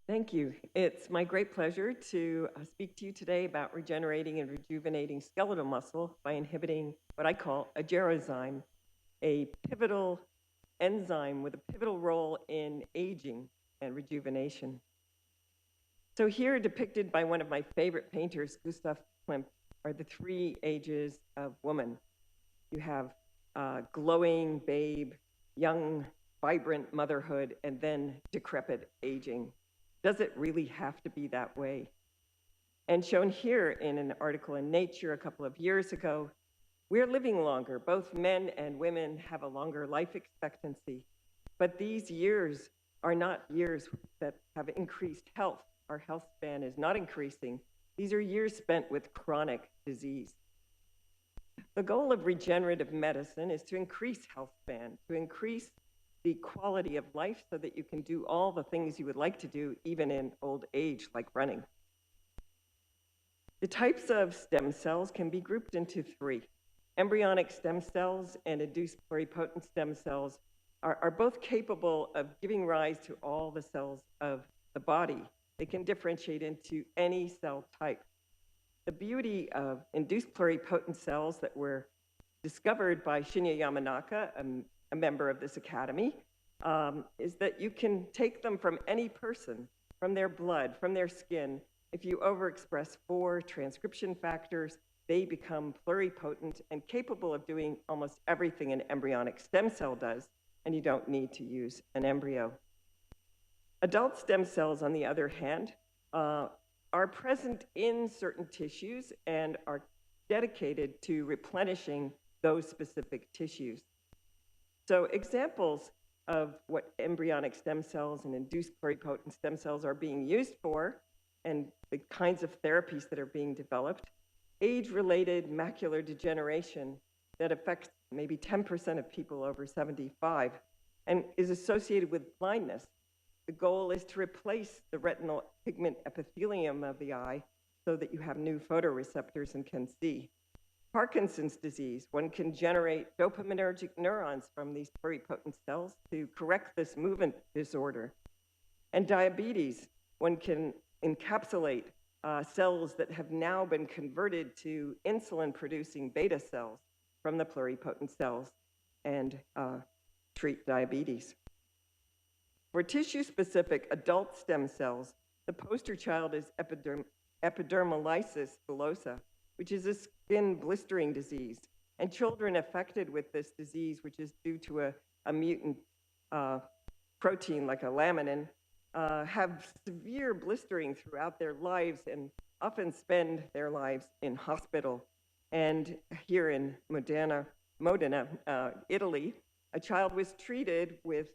Thank you. It's my great pleasure to speak to you today about regenerating and rejuvenating skeletal muscle by inhibiting what I call a gerozyme, a pivotal enzyme with a pivotal role in aging and rejuvenation. So here, depicted by one of my favorite painters, Gustav Klimt, are the three ages of woman. You have glowing babe, young, vibrant motherhood, and then decrepit aging. Does it really have to be that way? And shown here in an article in Nature a couple of years ago, we're living longer. Both men and women have a longer life expectancy. But these years are not years that have increased health. Our health span is not increasing. These are years spent with chronic disease. The goal of regenerative medicine is to increase health span, to increase the quality of life so that you can do all the things you would like to do even in old age, like running. The types of stem cells can be grouped into three. Embryonic stem cells and induced pluripotent stem cells are both capable of giving rise to all the cells of the body. They can differentiate into any cell type. The beauty of induced pluripotent cells that were discovered by Shinya Yamanaka, a member of this academy, is that you can take them from any person, from their blood, from their skin. If you overexpress 4 transcription factors, they become pluripotent and capable of doing almost everything an embryonic stem cell does, and you don't need to use an embryo. Adult stem cells, on the other hand, are present in certain tissues and are dedicated to replenishing those specific tissues. So examples of what embryonic stem cells and induced pluripotent stem cells are being used for, and the kinds of therapies that are being developed: age-related macular degeneration that affects maybe 10% of people over 75 and is associated with blindness. The goal is to replace the retinal pigment epithelium of the eye so that you have new photoreceptors and can see. Parkinson's disease, one can generate dopaminergic neurons from these pluripotent cells to correct this movement disorder. And diabetes, one can encapsulate cells that have now been converted to insulin-producing beta cells from the pluripotent cells and treat diabetes. For tissue-specific adult stem cells, the poster child is epidermolysis bullosa, which is a skin blistering disease. And children affected with this disease, which is due to a mutant protein like a laminin, have severe blistering throughout their lives and often spend their lives in hospital. And here in Modena, Italy, a child was treated with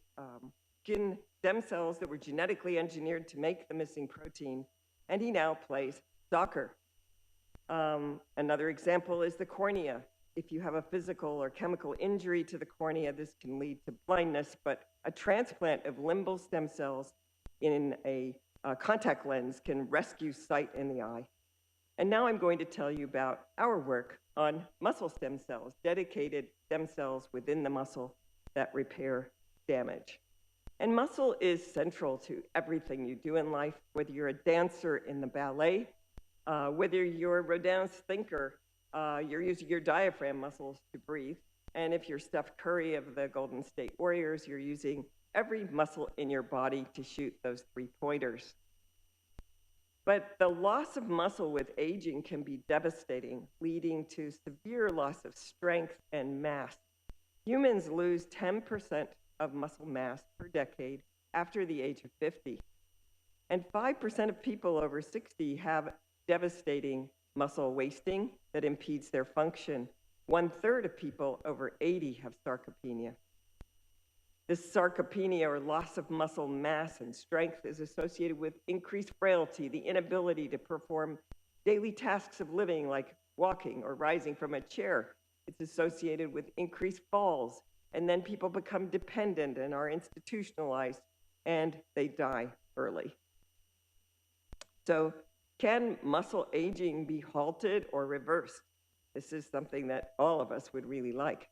skin stem cells that were genetically engineered to make the missing protein, and he now plays soccer. Another example is the cornea. If you have a physical or chemical injury to the cornea, this can lead to blindness, but a transplant of limbal stem cells in a contact lens can rescue sight in the eye. And now I'm going to tell you about our work on muscle stem cells, dedicated stem cells within the muscle that repair damage. And muscle is central to everything you do in life, whether you're a dancer in the ballet, whether you're Rodin's thinker, you're using your diaphragm muscles to breathe. And if you're Steph Curry of the Golden State Warriors, you're using every muscle in your body to shoot those 3-pointers. But the loss of muscle with aging can be devastating, leading to severe loss of strength and mass. Humans lose 10% of muscle mass per decade after the age of 50. And 5% of people over 60 have devastating muscle wasting that impedes their function. 1/3 of people over 80 have sarcopenia. This sarcopenia, or loss of muscle mass and strength, is associated with increased frailty, the inability to perform daily tasks of living like walking or rising from a chair. It's associated with increased falls, and then people become dependent and are institutionalized, and they die early. So can muscle aging be halted or reversed? This is something that all of us would really like.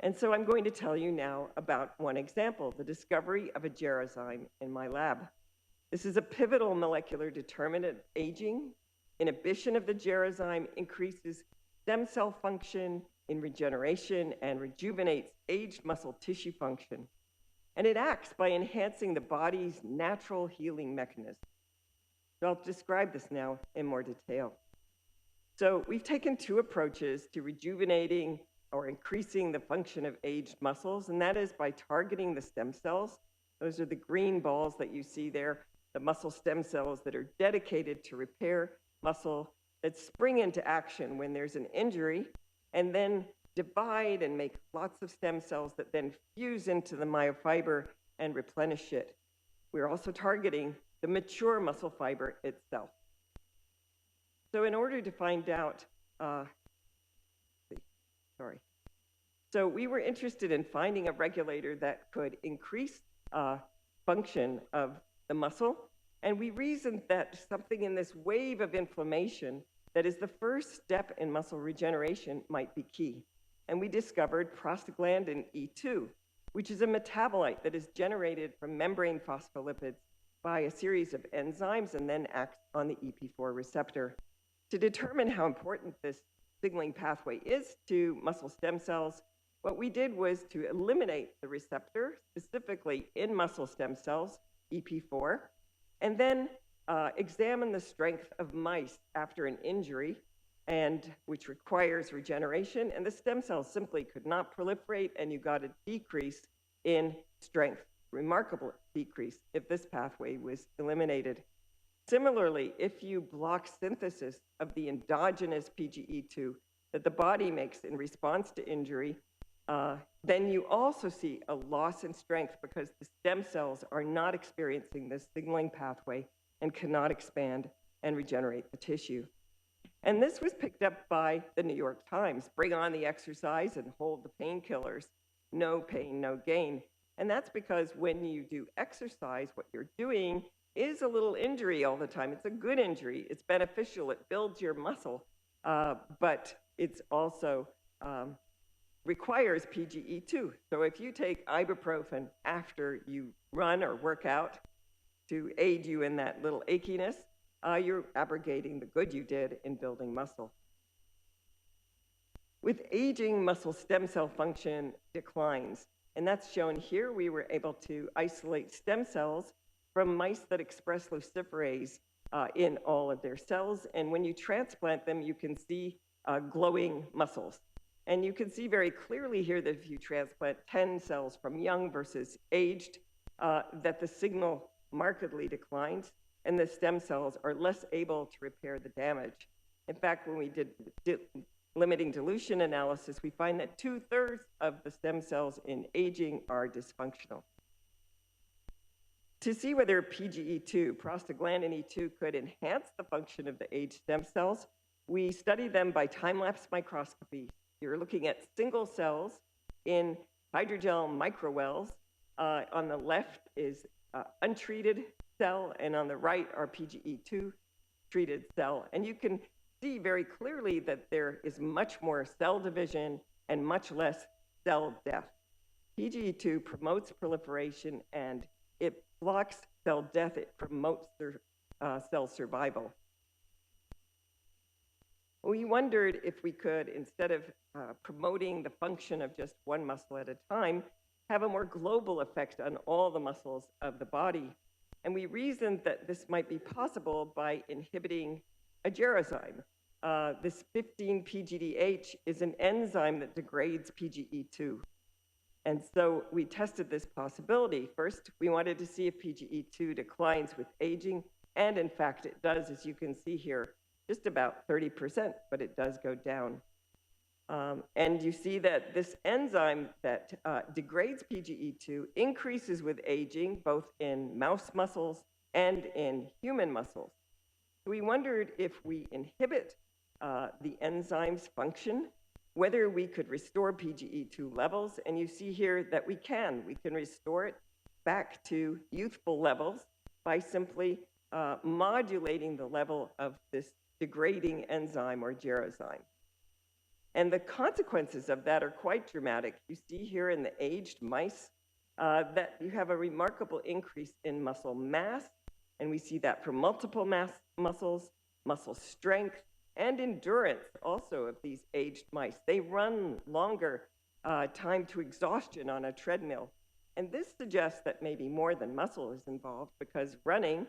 And so I'm going to tell you now about one example, the discovery of a gerozyme in my lab. This is a pivotal molecular determinant of aging. Inhibition of the gerozyme increases stem cell function in regeneration and rejuvenates aged muscle tissue function. And it acts by enhancing the body's natural healing mechanism. So I'll describe this now in more detail. So we've taken two approaches to rejuvenating or increasing the function of aged muscles, and that is by targeting the stem cells. Those are the green balls that you see there, the muscle stem cells that are dedicated to repair muscle that spring into action when there's an injury, and then divide and make lots of stem cells that then fuse into the myofiber and replenish it. We're also targeting the mature muscle fiber itself. So in order to find out, So we were interested in finding a regulator that could increase function of the muscle, and we reasoned that something in this wave of inflammation that is the first step in muscle regeneration might be key. And we discovered prostaglandin E2, which is a metabolite that is generated from membrane phospholipids by a series of enzymes and then acts on the EP4 receptor. To determine how important this signaling pathway is to muscle stem cells, what we did was to eliminate the receptor, specifically in muscle stem cells, EP4, and then examine the strength of mice after an injury, and which requires regeneration, and the stem cells simply could not proliferate, and you got a decrease in strength, remarkable decrease if this pathway was eliminated. Similarly, if you block synthesis of the endogenous PGE2 that the body makes in response to injury, then you also see a loss in strength because the stem cells are not experiencing this signaling pathway and cannot expand and regenerate the tissue. And this was picked up by the New York Times. Bring on the exercise and hold the painkillers. No pain, no gain. And that's because when you do exercise, what you're doing is a little injury all the time. It's a good injury. It's beneficial. It builds your muscle, but it's also requires PGE2. So if you take ibuprofen after you run or work out to aid you in that little achiness, you're abrogating the good you did in building muscle. With aging, muscle stem cell function declines, and that's shown here. We were able to isolate stem cells from mice that express luciferase in all of their cells, and when you transplant them, you can see glowing muscles. And you can see very clearly here that if you transplant 10 cells from young versus aged, that the signal markedly declines, and the stem cells are less able to repair the damage. In fact, when we did limiting dilution analysis, we find that 2/3 of the stem cells in aging are dysfunctional. To see whether PGE2, prostaglandin E2, could enhance the function of the aged stem cells, we studied them by time-lapse microscopy. You're looking at single cells in hydrogel microwells. On the left is untreated cell, and on the right are PGE2 treated cell. And you can see very clearly that there is much more cell division and much less cell death. PGE2 promotes proliferation and it blocks cell death. It promotes cell survival. We wondered if we could, instead of promoting the function of just one muscle at a time, have a more global effect on all the muscles of the body. And we reasoned that this might be possible by inhibiting a gerozyme. This 15-PGDH is an enzyme that degrades PGE2. And so we tested this possibility. First, we wanted to see if PGE2 declines with aging, and in fact it does, as you can see here, just about 30%, but it does go down. And you see that this enzyme that degrades PGE2 increases with aging, both in mouse muscles and in human muscles. So we wondered if we inhibit the enzyme's function, whether we could restore PGE2 levels, and you see here that we can. We can restore it back to youthful levels by simply modulating the level of this degrading enzyme or gerozyme. And the consequences of that are quite dramatic. You see here in the aged mice that you have a remarkable increase in muscle mass And we see that for multiple muscles, muscle strength, and endurance also of these aged mice. They run longer time to exhaustion on a treadmill. And this suggests that maybe more than muscle is involved, because running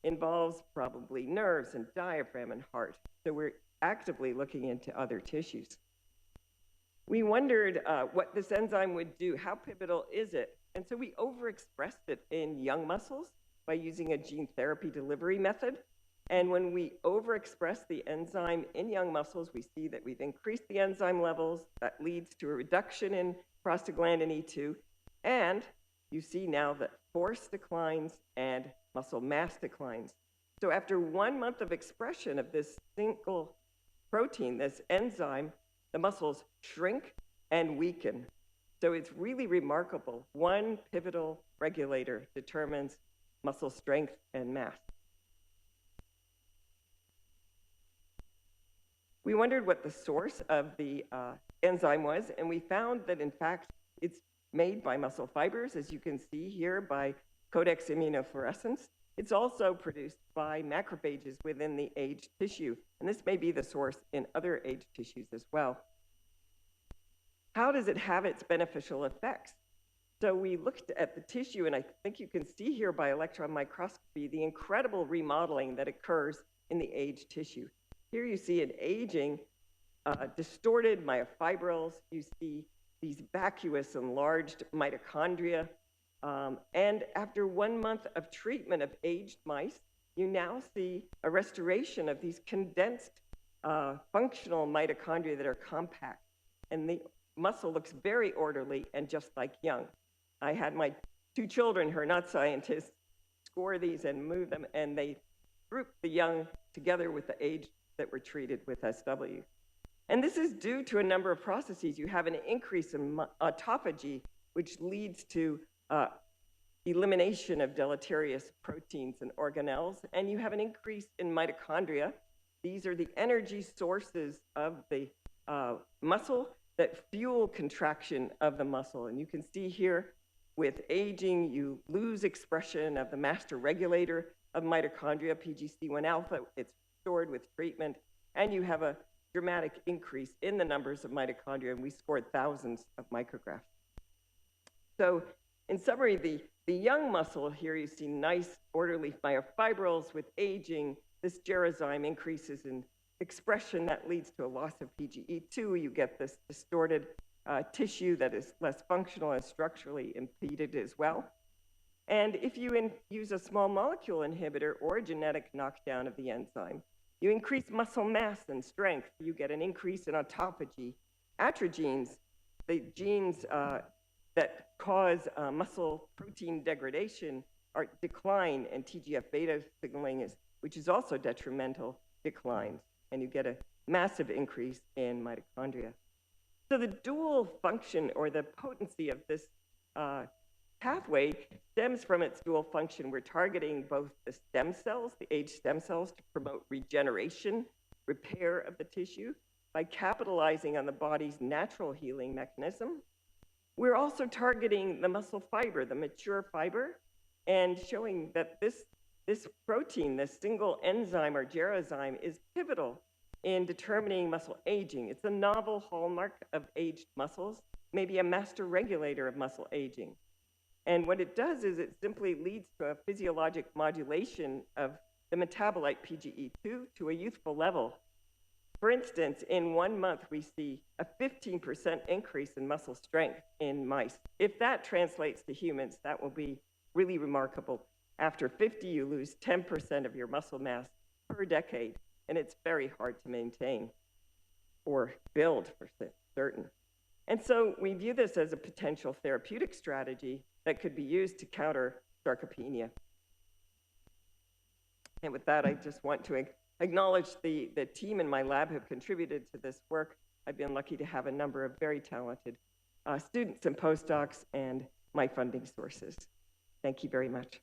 involves probably nerves and diaphragm and heart. So we're actively looking into other tissues. We wondered what this enzyme would do. How pivotal is it? And so we overexpressed it in young muscles by using a gene therapy delivery method. And when we overexpress the enzyme in young muscles, we see that we've increased the enzyme levels. That leads to a reduction in prostaglandin E2. And you see now that force declines and muscle mass declines. So after 1 month of expression of this single protein, this enzyme, the muscles shrink and weaken. So it's really remarkable. One pivotal regulator determines muscle strength and mass. We wondered what the source of the enzyme was, and we found that, in fact, it's made by muscle fibers, as you can see here, by codex immunofluorescence. It's also produced by macrophages within the aged tissue, and this may be the source in other aged tissues as well. How does it have its beneficial effects? So we looked at the tissue, and I think you can see here by electron microscopy the incredible remodeling that occurs in the aged tissue. Here you see an aging, distorted myofibrils. You see these vacuous, enlarged mitochondria. And after 1 month of treatment of aged mice, you now see a restoration of these condensed functional mitochondria that are compact. And the muscle looks very orderly and just like young. I had my 2 children who are not scientists score these and move them, and they grouped the young together with the aged that were treated with SW. And this is due to a number of processes. You have an increase in autophagy, which leads to elimination of deleterious proteins and organelles, and you have an increase in mitochondria. These are the energy sources of the muscle that fuel contraction of the muscle. And you can see here, with aging, you lose expression of the master regulator of mitochondria, PGC1 alpha. It's restored with treatment, and you have a dramatic increase in the numbers of mitochondria, and we scored thousands of micrographs. So in summary, the young muscle here, you see nice orderly myofibrils. With aging, this gerozyme increases in expression that leads to a loss of PGE2. You get this distorted tissue that is less functional and structurally impeded as well. And if you use a small molecule inhibitor or a genetic knockdown of the enzyme, you increase muscle mass and strength. You get an increase in autophagy. Atrogenes, the genes that cause muscle protein degradation, are decline, and TGF-beta signaling, which is also detrimental, declines. And you get a massive increase in mitochondria. So the dual function, or the potency of this pathway, stems from its dual function. We're targeting both the stem cells, the aged stem cells, to promote regeneration, repair of the tissue by capitalizing on the body's natural healing mechanism. We're also targeting the muscle fiber, the mature fiber, and showing that this protein, this single enzyme or gerozyme, is pivotal in determining muscle aging. It's a novel hallmark of aged muscles, maybe a master regulator of muscle aging. And what it does is it simply leads to a physiologic modulation of the metabolite PGE2 to a youthful level. For instance, in 1 month, we see a 15% increase in muscle strength in mice. If that translates to humans, that will be really remarkable. After 50, you lose 10% of your muscle mass per decade, and it's very hard to maintain or build for certain. And so we view this as a potential therapeutic strategy that could be used to counter sarcopenia. And with that, I just want to acknowledge the team in my lab who have contributed to this work. I've been lucky to have a number of very talented students and postdocs, and my funding sources. Thank you very much.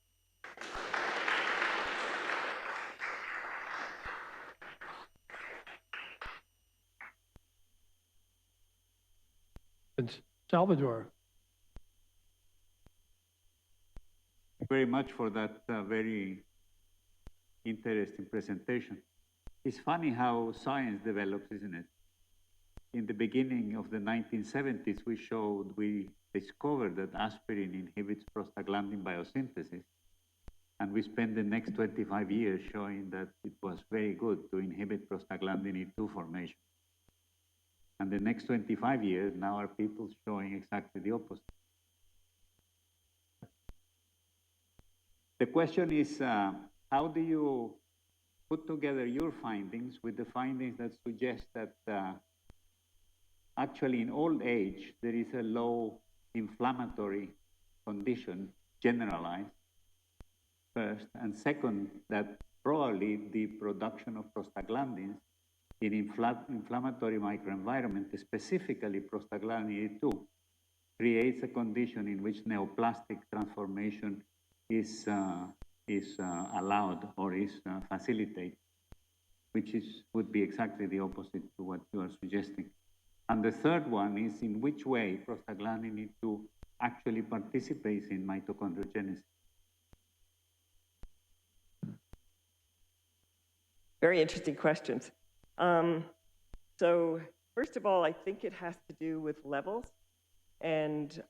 Salvador. Thank you very much for that very interesting presentation. It's funny how science develops, isn't it? In the beginning of the 1970s, we discovered that aspirin inhibits prostaglandin biosynthesis. And we spent the next 25 years showing that it was very good to inhibit prostaglandin E2 formation. And the next 25 years, now are people showing exactly the opposite. The question is, how do you put together your findings with the findings that suggest that actually in old age, there is a low inflammatory condition generalized, first, and second, that probably the production of prostaglandins in inflammatory microenvironment, specifically prostaglandin E2, creates a condition in which neoplastic transformation is allowed or is facilitated, which would be exactly the opposite to what you are suggesting. And the third one is in which way prostaglandin E2 actually participates in mitochondriogenesis. Very interesting questions. So first of all, I think it has to do with levels, and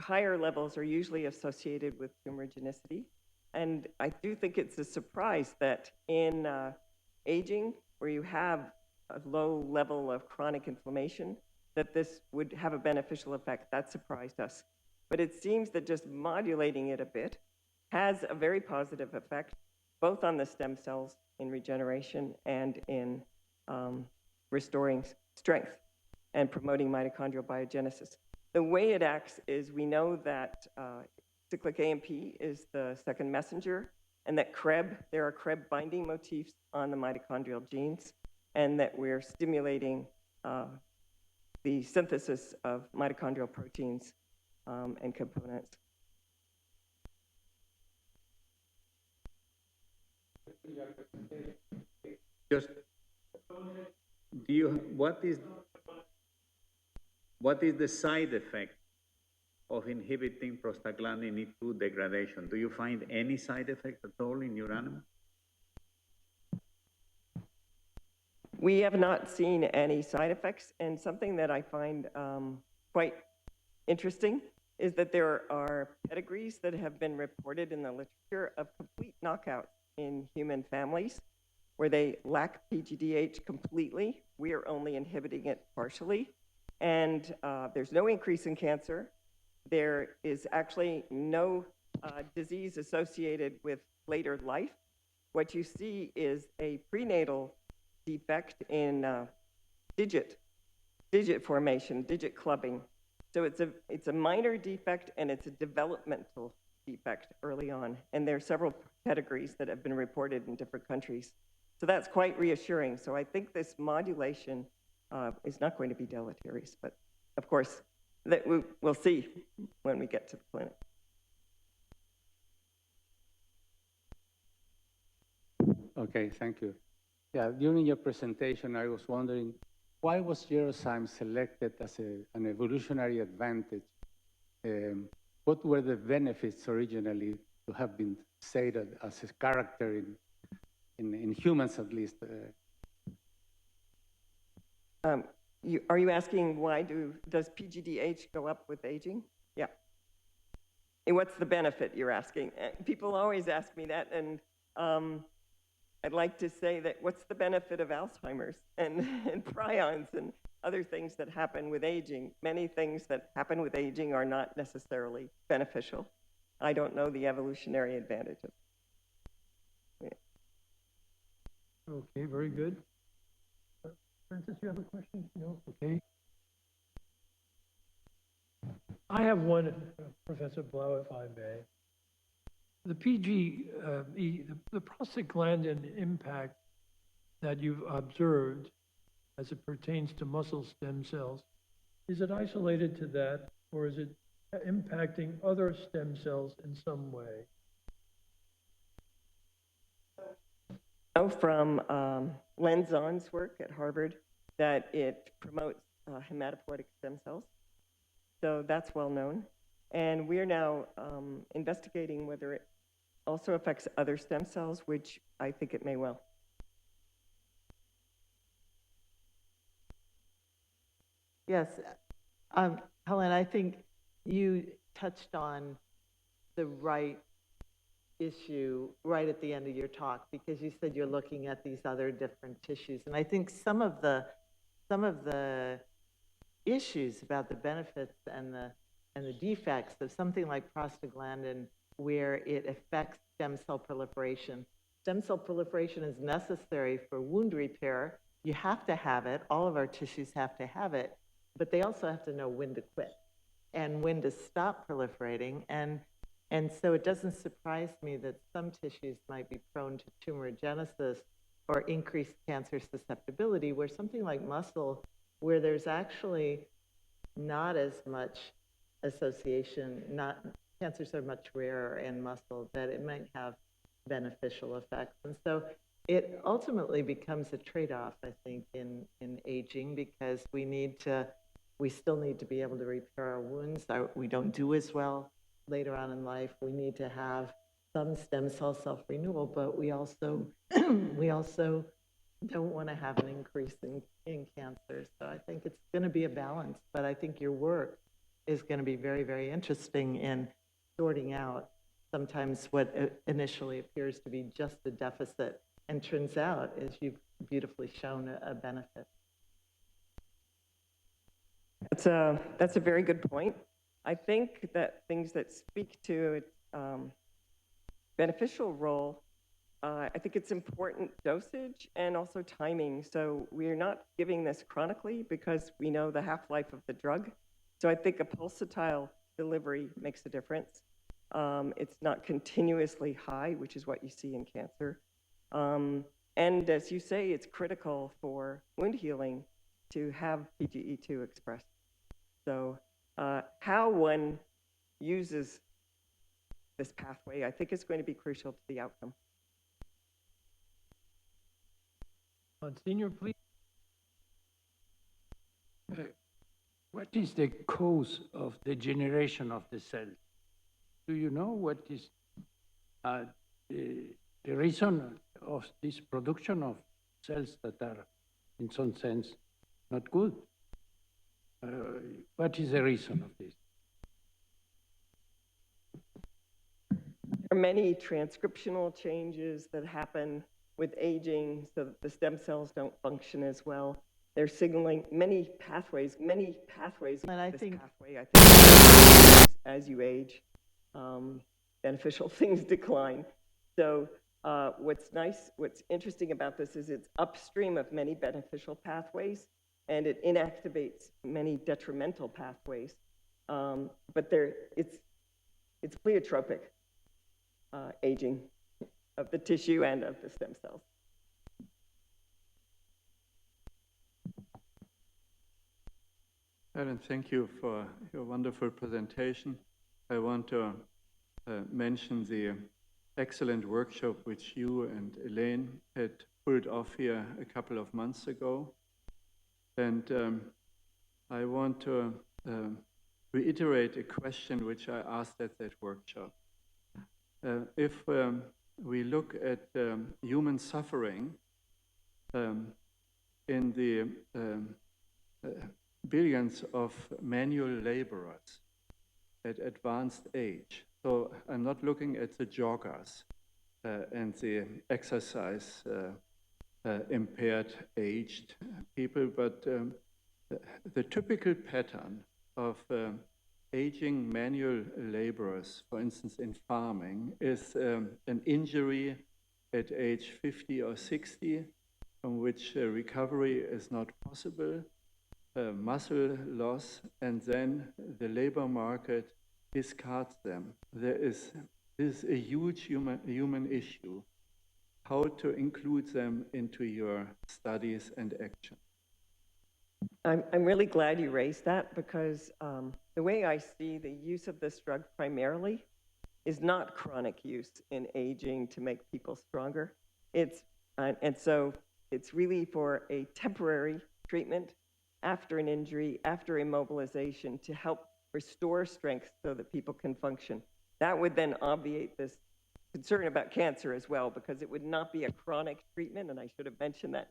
higher levels are usually associated with tumorigenicity. And I do think it's a surprise that in aging, where you have a low level of chronic inflammation, that this would have a beneficial effect. That surprised us. But it seems that just modulating it a bit has a very positive effect, both on the stem cells in regeneration and in restoring strength and promoting mitochondrial biogenesis. The way it acts is we know that cyclic AMP is the second messenger, and that there are CREB binding motifs on the mitochondrial genes, and that we're stimulating the synthesis of mitochondrial proteins and components. Just, what is the side effect of inhibiting prostaglandin E2 degradation? Do you find any side effect at all in your animal? We have not seen any side effects, and something that I find quite interesting is that there are pedigrees that have been reported in the literature of complete knockout in human families where they lack PGDH completely. We are only inhibiting it partially. And there's no increase in cancer. There is actually no disease associated with later life. What you see is a prenatal defect in digit formation, digit clubbing. So it's a minor defect, and it's a developmental defect early on. And there are several pedigrees that have been reported in different countries. So that's quite reassuring. So I think this modulation is not going to be deleterious, but of course, that we'll see when we get to the clinic. Okay, thank you. Yeah, during your presentation, I was wondering, why was Gerozyme selected as an evolutionary advantage? What were the benefits originally to have been stated as a character in humans, at least? Are you asking why does PGDH go up with aging? Yeah. And what's the benefit, you're asking? People always ask me that, and I'd like to say that what's the benefit of Alzheimer's and prions and other things that happen with aging? Many things that happen with aging are not necessarily beneficial. I don't know the evolutionary advantages. Yeah. Okay, very good. Francis, you have a question? No? Okay. I have one, Professor Blau, if I may. The the prostaglandin impact that you've observed as it pertains to muscle stem cells, is it isolated to that, or is it impacting other stem cells in some way? From Len Zon's work at Harvard that it promotes hematopoietic stem cells. So that's well known. And we're now investigating whether it also affects other stem cells, which I think it may well. Yes, Helen, I think you touched on the right issue right at the end of your talk, because you said you're looking at these other different tissues. And I think some of the issues about the benefits and the defects of something like prostaglandin, where it affects stem cell proliferation. Stem cell proliferation is necessary for wound repair. You have to have it. All of our tissues have to have it, but they also have to know when to quit and when to stop proliferating. And so it doesn't surprise me that some tissues might be prone to tumorigenesis or increased cancer susceptibility, where something like muscle, where there's actually not as much association, cancers are much rarer in muscle, that it might have beneficial effects. And so it ultimately becomes a trade-off, I think, in aging, because we still need to be able to repair our wounds. We don't do as well later on in life. We need to have some stem cell self-renewal, but we also don't want to have an increase in cancer. So I think it's going to be a balance, but I think your work is going to be very, very interesting in sorting out sometimes what initially appears to be just a deficit and turns out, as you've beautifully shown, a benefit. That's a very good point. I think that things that speak to its beneficial role, I think it's important dosage and also timing. So we're not giving this chronically because we know the half-life of the drug. So I think a pulsatile delivery makes a difference. It's not continuously high, which is what you see in cancer. And as you say, it's critical for wound healing to have PGE2 expressed. So how one uses this pathway, I think, is going to be crucial to the outcome. Monsignor, please. What is the cause of degeneration of the cell? Do you know what is the reason of this production of cells that are, in some sense, not good? What is the reason of this? There are many transcriptional changes that happen with aging so that the stem cells don't function as well. They're signaling many pathways. And I think as you age, beneficial things decline. So what's interesting about this is it's upstream of many beneficial pathways, and it inactivates many detrimental pathways. But it's pleiotropic aging of the tissue and of the stem cells. Helen, thank you for your wonderful presentation. I want to mention the excellent workshop which you and Elaine had pulled off here a couple of months ago. And I want to reiterate a question which I asked at that workshop. If we look at human suffering in the billions of manual laborers at advanced age, so I'm not looking at the joggers and the exercise impaired aged people, but the typical pattern of aging manual laborers, for instance in farming, is an injury at age 50 or 60 from which recovery is not possible, muscle loss, and then the labor market discards them. This is a huge human issue. How to include them into your studies and action? I'm really glad you raised that, because the way I see the use of this drug primarily is not chronic use in aging to make people stronger. And so it's really for a temporary treatment after an injury, after immobilization, to help restore strength so that people can function. That would then obviate this, concern about cancer as well, because it would not be a chronic treatment, and I should have mentioned that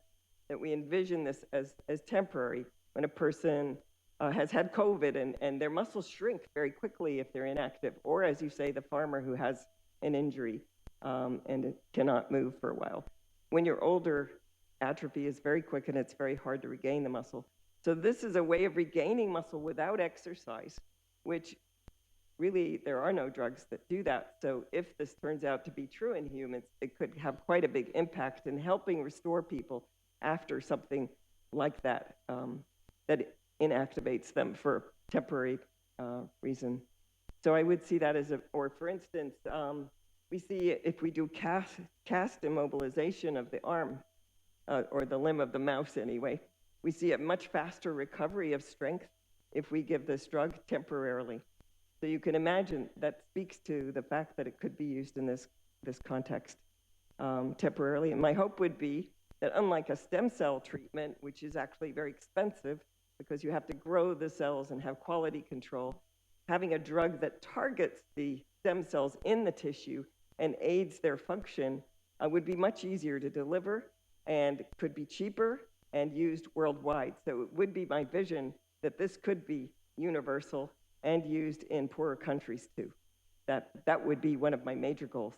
we envision this as temporary. When a person has had COVID and their muscles shrink very quickly if they're inactive, or as you say, the farmer who has an injury and it cannot move for a while. When you're older, atrophy is very quick and it's very hard to regain the muscle. So this is a way of regaining muscle without exercise, which really there are no drugs that do that. So if this turns out to be true in humans, it could have quite a big impact in helping restore people after something like that, that inactivates them for a temporary reason. So I would see that as or for instance, we see if we do cast immobilization of the arm, or the limb of the mouse anyway, we see a much faster recovery of strength if we give this drug temporarily. So you can imagine that speaks to the fact that it could be used in this context temporarily. And my hope would be that unlike a stem cell treatment, which is actually very expensive because you have to grow the cells and have quality control, having a drug that targets the stem cells in the tissue and aids their function would be much easier to deliver and could be cheaper and used worldwide. So it would be my vision that this could be universal and used in poorer countries too. That would be one of my major goals.